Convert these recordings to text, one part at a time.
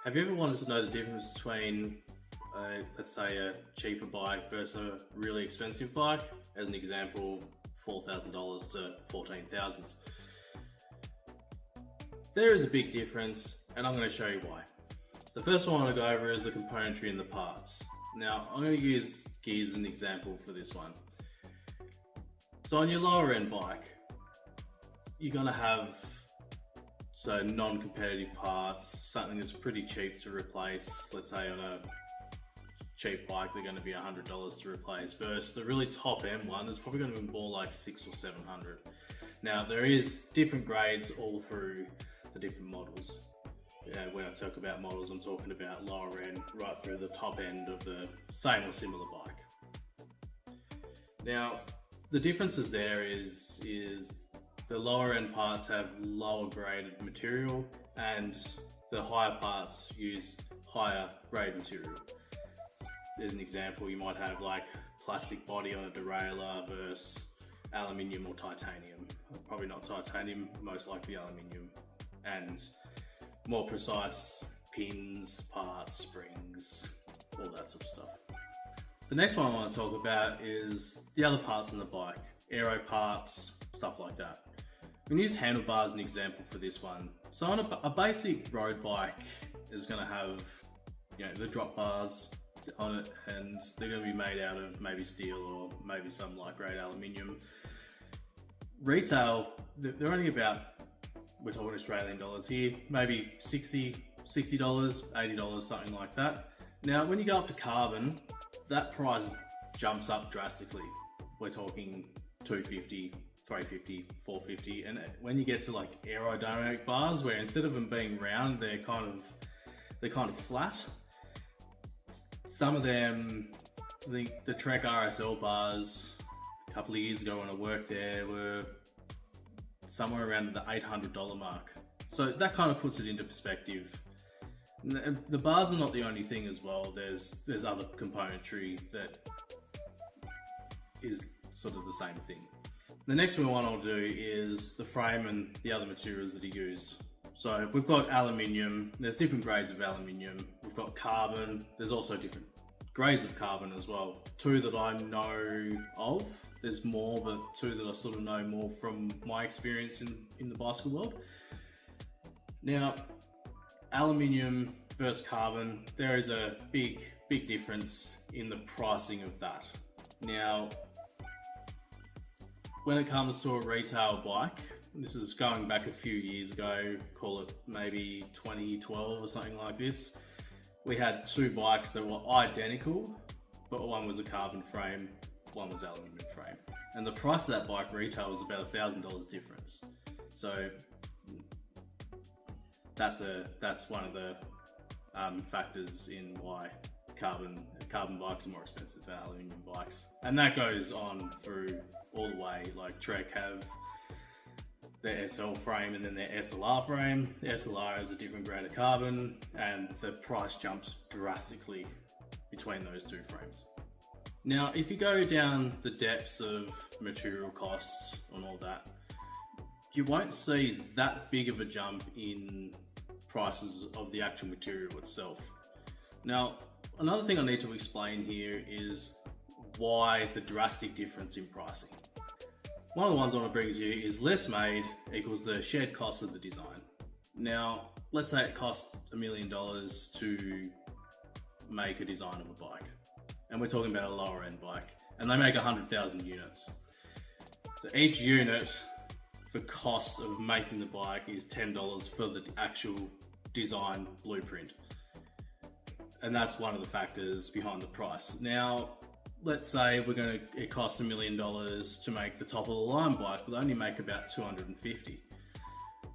Have you ever wanted to know the difference between, let's say, a cheaper bike versus a really expensive bike? As an example, $4,000 to $14,000. There is a big difference, and I'm going to show you why. The first one I want to go over is the componentry and the parts. Now, I'm going to use gears as an example for this one. So on your lower end bike, you're going to have non-competitive parts, something that's pretty cheap to replace. Let's say on a cheap bike, they're going to be $100 to replace, versus the really top end one is probably going to be more like $600 or $700. Now, there is different grades all through the different models. When I talk about models, I'm talking about lower end right through the top end of the same or similar bike. Now, the differences there is the lower end parts have lower graded material and the higher parts use higher grade material. There's an example, you might have like plastic body on a derailleur versus aluminium or titanium. Probably not titanium, most likely aluminium. And more precise pins, parts, springs, all that sort of stuff. The next one I want to talk about is the other parts on the bike, aero parts, stuff like that. We can use handlebars as an example for this one. So on a basic road bike is going to have, the drop bars on it, and they're going to be made out of maybe steel or maybe some light grade aluminium. Retail, they're only about, we're talking Australian dollars here, maybe $60, $80, something like that. Now, when you go up to carbon, that price jumps up drastically. We're talking $250, $350, $450, and when you get to like aerodynamic bars, where instead of them being round, they're kind of flat. Some of them, I think the Trek RSL bars a couple of years ago when I worked there were somewhere around the $800 mark. So that kind of puts it into perspective. The bars are not the only thing as well. There's other componentry that is sort of the same thing. The next one I'll do is the frame and the other materials that you use. So we've got aluminium, there's different grades of aluminium. We've got carbon, there's also different grades of carbon as well. Two that I know of, there's more, but two that I sort of know more from my experience in the bicycle world. Now, aluminium versus carbon, there is a big difference in the pricing of that. Now, when it comes to a retail bike, this is going back a few years ago, call it maybe 2012 or something like this, we had two bikes that were identical, but one was a carbon frame, one was aluminium frame. And the price of that bike retail was about $1,000 difference. So that's one of the factors in why carbon bikes are more expensive than aluminium bikes. And that goes on through all the way. Like Trek have their SL frame and then their SLR frame. The SLR is a different grade of carbon, and the price jumps drastically between those two frames. Now, if you go down the depths of material costs and all that, you won't see that big of a jump in prices of the actual material itself. Now, another thing I need to explain here is why the drastic difference in pricing. One of the ones I want to bring to you is less made equals the shared cost of the design. Now, let's say it costs $1 million to make a design of a bike, and we're talking about a lower end bike, and they make 100,000 units. So each unit for cost of making the bike is $10 for the actual design blueprint. And that's one of the factors behind the price. Now, let's say it costs $1 million to make the top of the line bike, but they only make about 250.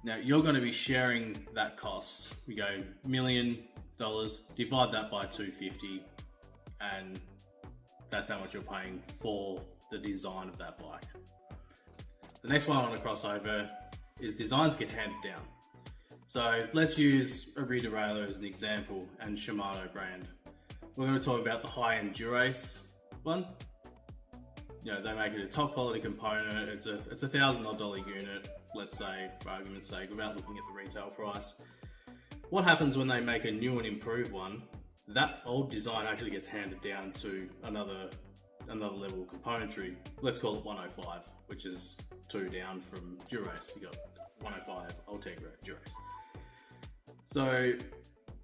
Now, you're going to be sharing that cost. We go $1 million, divide that by 250, and that's how much you're paying for the design of that bike. The next one I want to cross over is designs get handed down. So let's use a rear derailleur as an example, and Shimano brand. We're going to talk about the high-end Dura-Ace one. They make it a top quality component. It's a $1,000 unit, let's say, for argument's sake, without looking at the retail price. What happens when they make a new and improved one? That old design actually gets handed down to another level of componentry. Let's call it 105, which is 2 down from Dura-Ace. You got 105 Ultegra Dura-Ace. So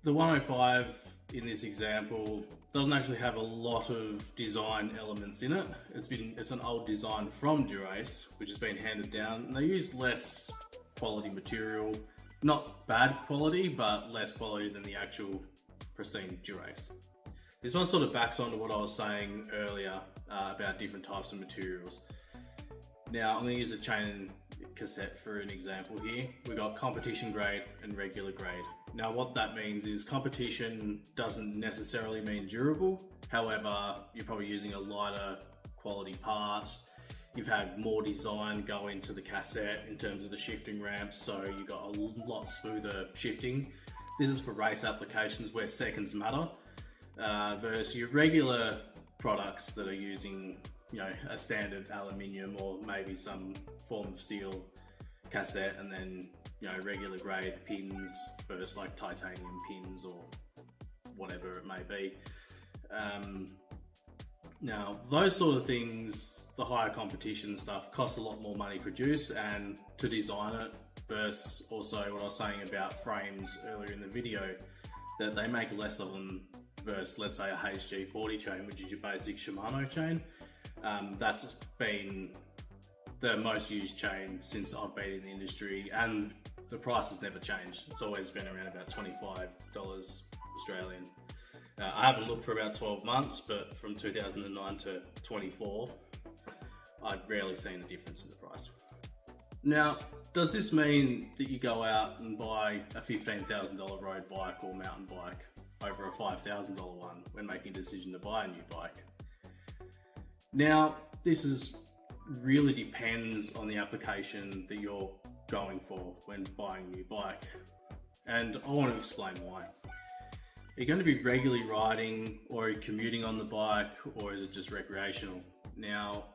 the 105 in this example doesn't actually have a lot of design elements in it. It's an old design from Dura-Ace, which has been handed down, and they use less quality material. Not bad quality, but less quality than the actual pristine Dura-Ace. This one sort of backs onto what I was saying earlier about different types of materials. Now I'm going to use the chain cassette for an example here. We've got competition grade and regular grade. Now what that means is competition doesn't necessarily mean durable. However, you're probably using a lighter quality part. You've had more design go into the cassette in terms of the shifting ramps, so you've got a lot smoother shifting. This is for race applications where seconds matter, versus your regular products that are using, you know, a standard aluminium or maybe some form of steel cassette, and then, you know, regular grade pins versus like titanium pins or whatever it may be. Now, those sort of things, the higher competition stuff, costs a lot more money to produce and to design it, versus also what I was saying about frames earlier in the video, that they make less of them versus, let's say, a HG40 chain, which is your basic Shimano chain. That's been the most used chain since I've been in the industry, and the price has never changed. It's always been around about $25 Australian. I haven't looked for about 12 months, but from 2009 to 24, I've rarely seen a difference in the price. Now, does this mean that you go out and buy a $15,000 road bike or mountain bike over a $5,000 one when making a decision to buy a new bike? Now, this really depends on the application that you're going for when buying a new bike, and I want to explain why. Are you going to be regularly riding, or are you commuting on the bike, or is it just recreational? Now,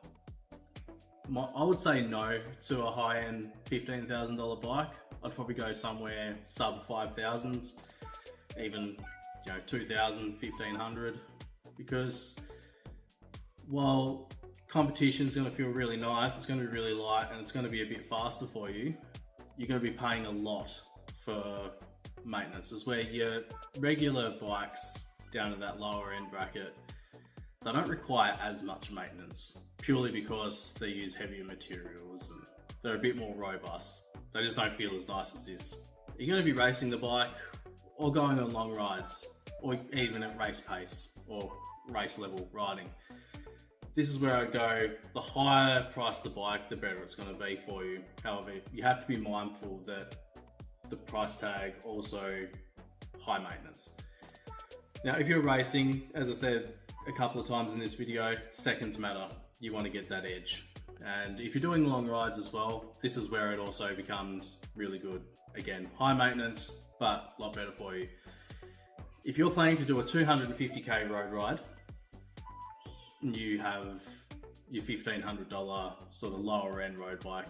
I would say no to a high-end $15,000 bike. I'd probably go somewhere sub 5,000s, even, you know, 2,000, 1,500, because while competition is going to feel really nice, it's going to be really light, and it's going to be a bit faster for you, you're going to be paying a lot for maintenance. Is where your regular bikes down to that lower end bracket, they don't require as much maintenance, purely because they use heavier materials and they're a bit more robust. They just don't feel as nice as this. You're going to be racing the bike or going on long rides, or even at race pace or race level riding. This is where I'd go, the higher price the bike, the better it's going to be for you. However, you have to be mindful that the price tag also high maintenance. Now, if you're racing, as I said a couple of times in this video, seconds matter. You want to get that edge. And if you're doing long rides as well, this is where it also becomes really good. Again, high maintenance, but a lot better for you. If you're planning to do a 250k road ride, you have your $1,500 sort of lower end road bike.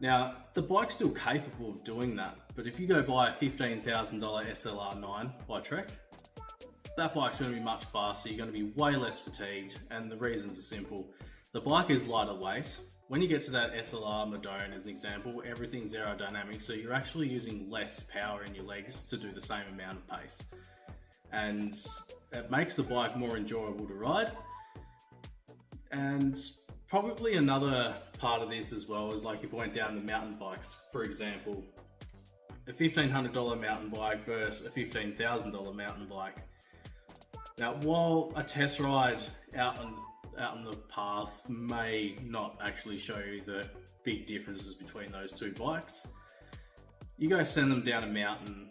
Now, the bike's still capable of doing that, but if you go buy a $15,000 SLR9 by Trek, that bike's going to be much faster, you're going to be way less fatigued, and the reasons are simple. The bike is lighter weight. When you get to that SLR Madone as an example, everything's aerodynamic, so you're actually using less power in your legs to do the same amount of pace. And it makes the bike more enjoyable to ride. And probably another part of this as well is, like, if we went down to mountain bikes, for example, a $1,500 mountain bike versus a $15,000 mountain bike. Now, while a test ride out on the path may not actually show you the big differences between those two bikes, you go send them down a mountain,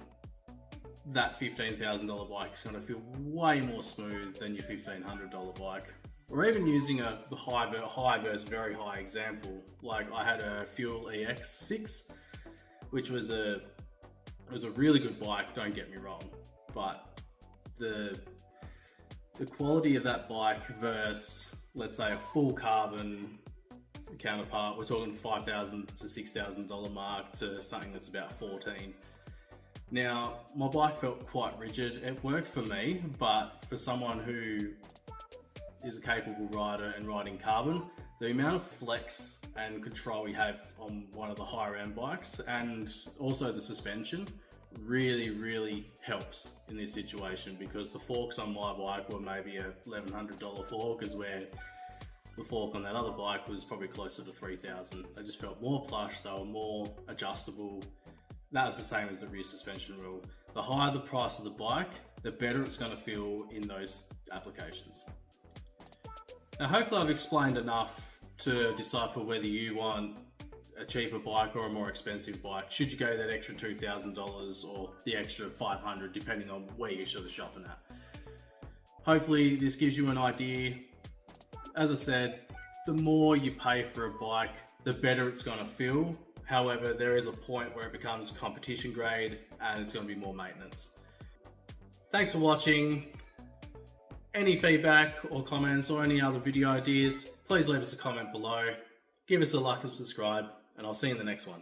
that $15,000 bike is going to feel way more smooth than your $1,500 bike. Or even using a high versus very high example, like I had a Fuel EX6, which was a really good bike, don't get me wrong, but the quality of that bike versus, let's say, a full carbon counterpart, we're talking $5,000 to $6,000 mark to something that's about 14. Now, my bike felt quite rigid. It worked for me, but for someone who is a capable rider and riding carbon, the amount of flex and control we have on one of the higher end bikes, and also the suspension, really helps in this situation, because the forks on my bike were maybe a $1,100 fork, as where the fork on that other bike was probably closer to $3,000. They just felt more plush, they were more adjustable. That was the same as the rear suspension rule. The higher the price of the bike, the better it's going to feel in those applications. Now, hopefully I've explained enough to decipher whether you want a cheaper bike or a more expensive bike. Should you go that extra $2,000 or the extra $500, depending on where you're sort of shopping at. Hopefully this gives you an idea. As I said, the more you pay for a bike, the better it's going to feel. However, there is a point where it becomes competition grade and it's going to be more maintenance. Thanks for watching. Any feedback or comments or any other video ideas, please leave us a comment below. Give us a like and subscribe, and I'll see you in the next one.